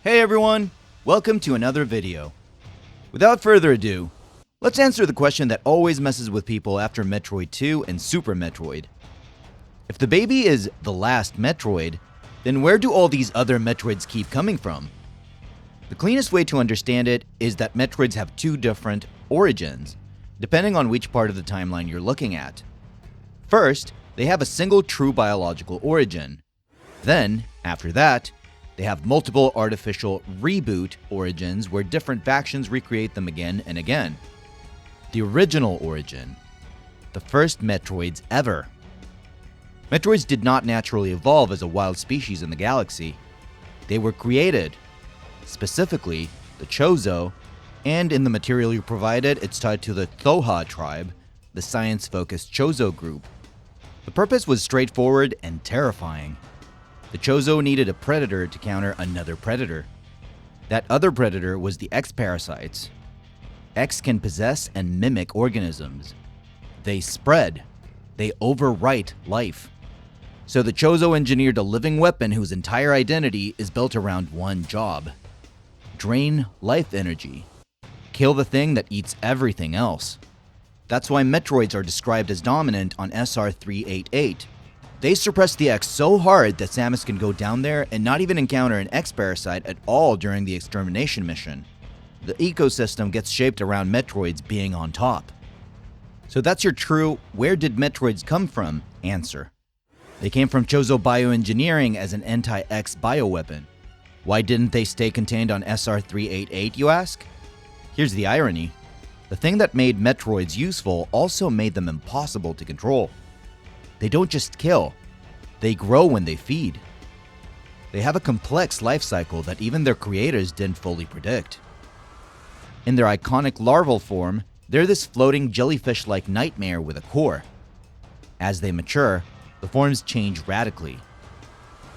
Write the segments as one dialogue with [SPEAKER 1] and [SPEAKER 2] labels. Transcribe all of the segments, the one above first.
[SPEAKER 1] Hey everyone, welcome to another video. Without further ado, let's answer the question that always messes with people after Metroid 2 and Super Metroid. If the baby is the last Metroid, then where do all these other Metroids keep coming from? The cleanest way to understand it is that Metroids have two different origins, depending on which part of the timeline you're looking at. First, they have a single true biological origin. Then, after that, they have multiple artificial reboot origins where different factions recreate them again and again. The original origin. The first Metroids ever. Metroids did not naturally evolve as a wild species in the galaxy. They were created. Specifically, the Chozo, and in the material you provided, it's tied to the Thoha tribe, the science-focused Chozo group. The purpose was straightforward and terrifying. The Chozo needed a predator to counter another predator. That other predator was the X Parasites. X can possess and mimic organisms. They spread. They overwrite life. So the Chozo engineered a living weapon whose entire identity is built around one job. Drain life energy. Kill the thing that eats everything else. That's why Metroids are described as dominant on SR388. They suppress the X so hard that Samus can go down there and not even encounter an X Parasite at all during the extermination mission. The ecosystem gets shaped around Metroids being on top. So that's your true "where did Metroids come from?" answer. They came from Chozo bioengineering as an anti-X bioweapon. Why didn't they stay contained on SR388, you ask? Here's the irony. The thing that made Metroids useful also made them impossible to control. They don't just kill, they grow when they feed. They have a complex life cycle that even their creators didn't fully predict. In their iconic larval form, they're this floating jellyfish-like nightmare with a core. As they mature, the forms change radically.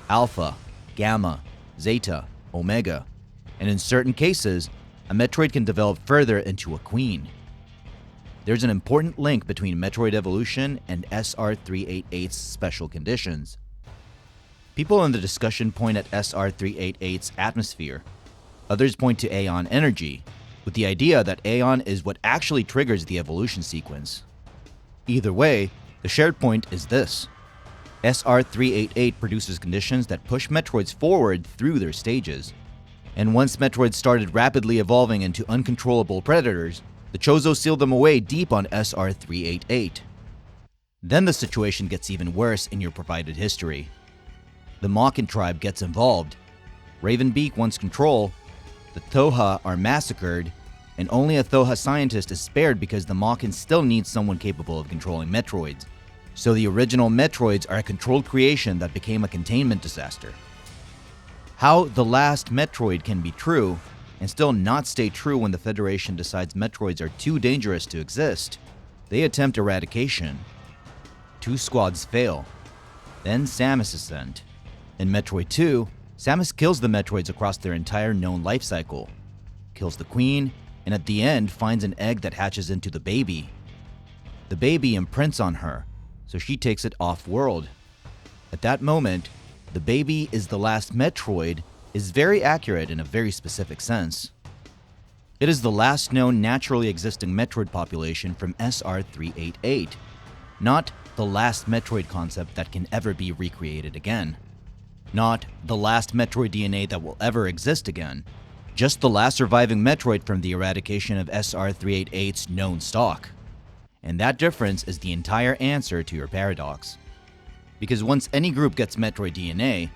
[SPEAKER 1] Alpha, Gamma, Zeta, Omega, and in certain cases, a Metroid can develop further into a queen. There's an important link between Metroid evolution and SR388's special conditions. People in the discussion point at SR388's atmosphere. Others point to Aeon energy, with the idea that Aeon is what actually triggers the evolution sequence. Either way, the shared point is this. SR388 produces conditions that push Metroids forward through their stages. And once Metroids started rapidly evolving into uncontrollable predators, the Chozo sealed them away deep on SR388. Then the situation gets even worse in your provided history. The Makin tribe gets involved. Ravenbeak wants control, the Thoha are massacred, and only a Thoha scientist is spared because the Makin still needs someone capable of controlling Metroids. So the original Metroids are a controlled creation that became a containment disaster. How the last Metroid can be true and still not stay true when the Federation decides Metroids are too dangerous to exist. They attempt eradication. 2 squads fail. Then Samus is sent. In Metroid 2, Samus kills the Metroids across their entire known life cycle, kills the queen, and at the end finds an egg that hatches into the baby. The baby imprints on her, so she takes it off-world. At that moment, the baby is the last Metroid is very accurate in a very specific sense. It is the last known naturally existing Metroid population from SR388, not the last Metroid concept that can ever be recreated again. Not the last Metroid DNA that will ever exist again. Just the last surviving Metroid from the eradication of SR388's known stock. And that difference is the entire answer to your paradox. Because once any group gets Metroid DNA,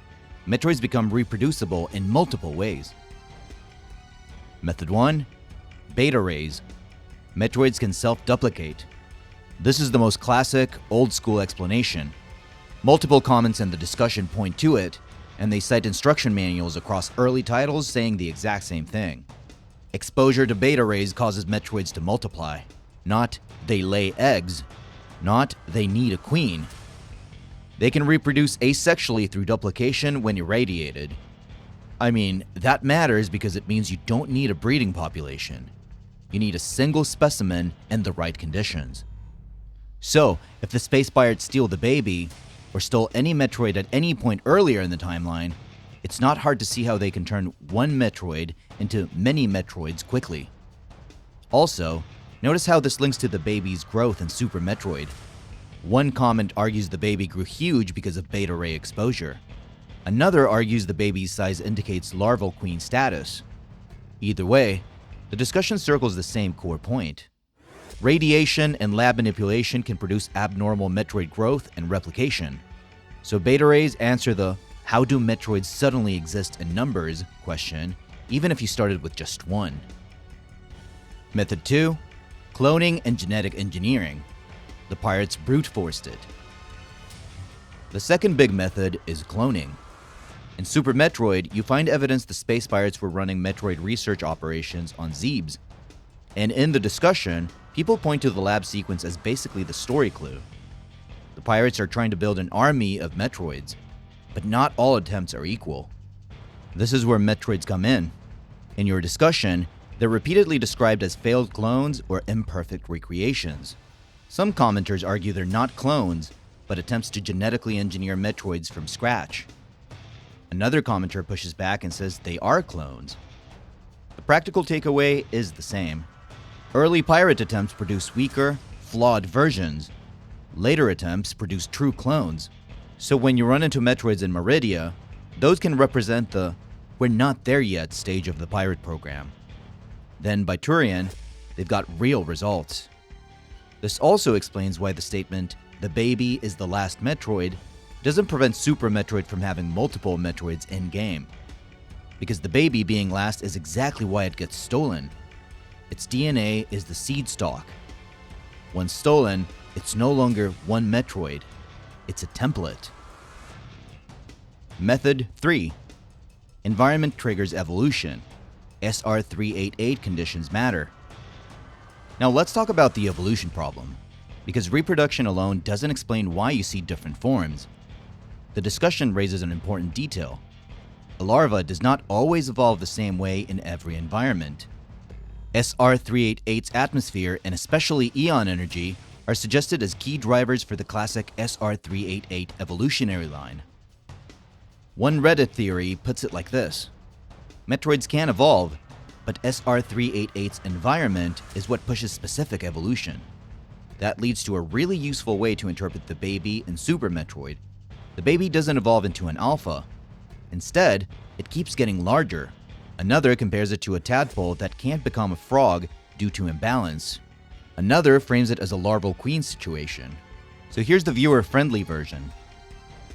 [SPEAKER 1] Metroids become reproducible in multiple ways. Method 1. Beta rays. Metroids can self-duplicate. This is the most classic, old-school explanation. Multiple comments in the discussion point to it, and they cite instruction manuals across early titles saying the exact same thing. Exposure to beta rays causes Metroids to multiply. Not they lay eggs. Not they need a queen. They can reproduce asexually through duplication when irradiated. I mean, that matters because it means you don't need a breeding population. You need a single specimen and the right conditions. So, if the Space Pirates steal the baby, or stole any Metroid at any point earlier in the timeline, it's not hard to see how they can turn one Metroid into many Metroids quickly. Also, notice how this links to the baby's growth in Super Metroid. One comment argues the baby grew huge because of beta ray exposure. Another argues the baby's size indicates larval queen status. Either way, the discussion circles the same core point. Radiation and lab manipulation can produce abnormal Metroid growth and replication. So beta rays answer the "how do Metroids suddenly exist in numbers" question, even if you started with just one. Method 2. Cloning and genetic engineering. The pirates brute forced it. The second big method is cloning. In Super Metroid, you find evidence the space pirates were running Metroid research operations on Zebes. And in the discussion, people point to the lab sequence as basically the story clue. The pirates are trying to build an army of Metroids, but not all attempts are equal. This is where Metroids come in. In your discussion, they're repeatedly described as failed clones or imperfect recreations. Some commenters argue they're not clones, but attempts to genetically engineer Metroids from scratch. Another commenter pushes back and says they are clones. The practical takeaway is the same. Early pirate attempts produce weaker, flawed versions. Later attempts produce true clones. So when you run into Metroids in Meridia, those can represent the "we're not there yet" stage of the pirate program. Then by Turian, they've got real results. This also explains why the statement, "the baby is the last Metroid," doesn't prevent Super Metroid from having multiple Metroids in-game. Because the baby being last is exactly why it gets stolen. Its DNA is the seed stalk. Once stolen, it's no longer one Metroid, it's a template. Method 3. Environment triggers evolution. SR388 conditions matter. Now let's talk about the evolution problem, because reproduction alone doesn't explain why you see different forms. The discussion raises an important detail. A larva does not always evolve the same way in every environment. SR388's atmosphere, and especially Eon energy, are suggested as key drivers for the classic SR388 evolutionary line. One Reddit theory puts it like this: Metroids can evolve, but SR388's environment is what pushes specific evolution. That leads to a really useful way to interpret the baby in Super Metroid. The baby doesn't evolve into an alpha. Instead, it keeps getting larger. Another compares it to a tadpole that can't become a frog due to imbalance. Another frames it as a larval queen situation. So here's the viewer-friendly version.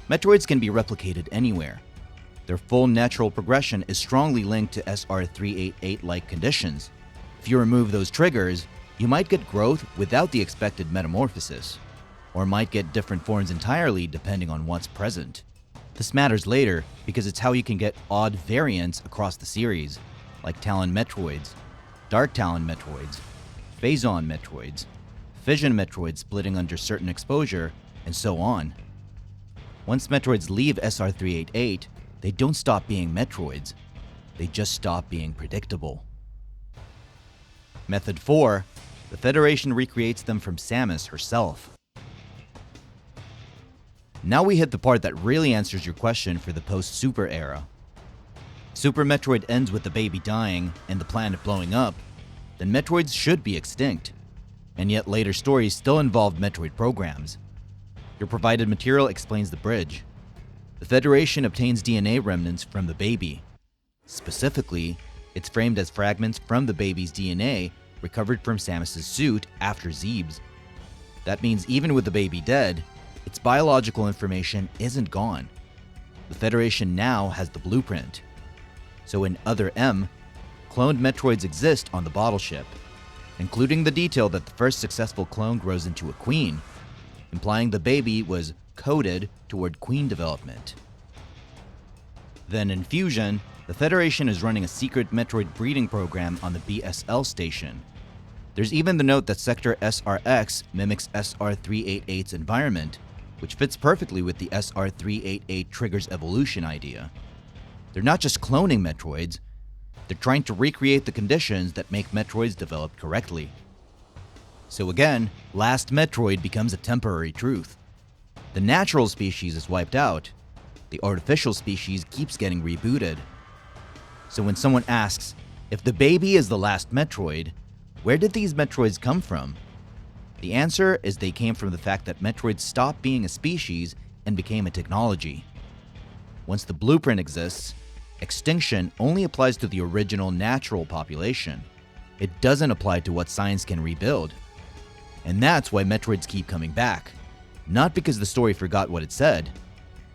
[SPEAKER 1] Metroids can be replicated anywhere. Their full natural progression is strongly linked to SR388-like conditions. If you remove those triggers, you might get growth without the expected metamorphosis, or might get different forms entirely depending on what's present. This matters later because it's how you can get odd variants across the series, like Talon Metroids, Dark Talon Metroids, Phazon Metroids, Fission Metroids splitting under certain exposure, and so on. Once Metroids leave SR388, they don't stop being Metroids, they just stop being predictable. Method 4. The Federation recreates them from Samus herself. Now we hit the part that really answers your question for the post-Super era. Super Metroid ends with the baby dying and the planet blowing up, then Metroids should be extinct. And yet later stories still involve Metroid programs. Your provided material explains the bridge. The Federation obtains DNA remnants from the baby. Specifically, it's framed as fragments from the baby's DNA recovered from Samus's suit after Zebes. That means even with the baby dead, its biological information isn't gone. The Federation now has the blueprint. So in Other M, cloned Metroids exist on the bottle ship, including the detail that the first successful clone grows into a queen, implying the baby was coded toward queen development. Then in Fusion, the Federation is running a secret Metroid breeding program on the BSL station. There's even the note that Sector SRX mimics SR388's environment, which fits perfectly with the SR388 triggers evolution idea. They're not just cloning Metroids, they're trying to recreate the conditions that make Metroids develop correctly. So again, last Metroid becomes a temporary truth. The natural species is wiped out. the artificial species keeps getting rebooted. So when someone asks, if the baby is the last Metroid, where did these Metroids come from? The answer is they came from the fact that Metroids stopped being a species and became a technology. Once the blueprint exists, extinction only applies to the original natural population. It doesn't apply to what science can rebuild. And that's why Metroids keep coming back. Not because the story forgot what it said,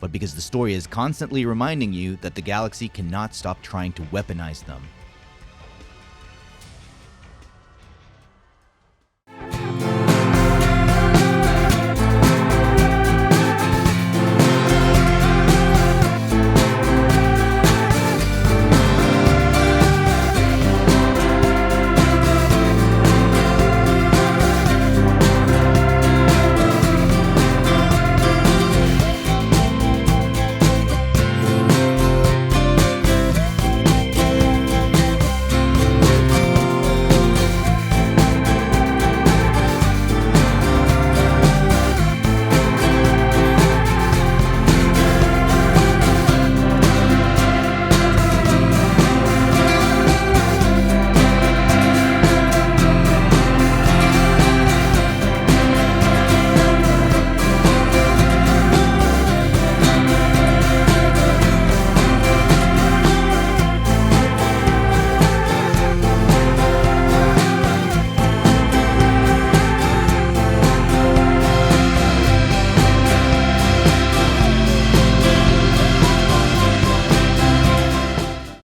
[SPEAKER 1] but because the story is constantly reminding you that the galaxy cannot stop trying to weaponize them.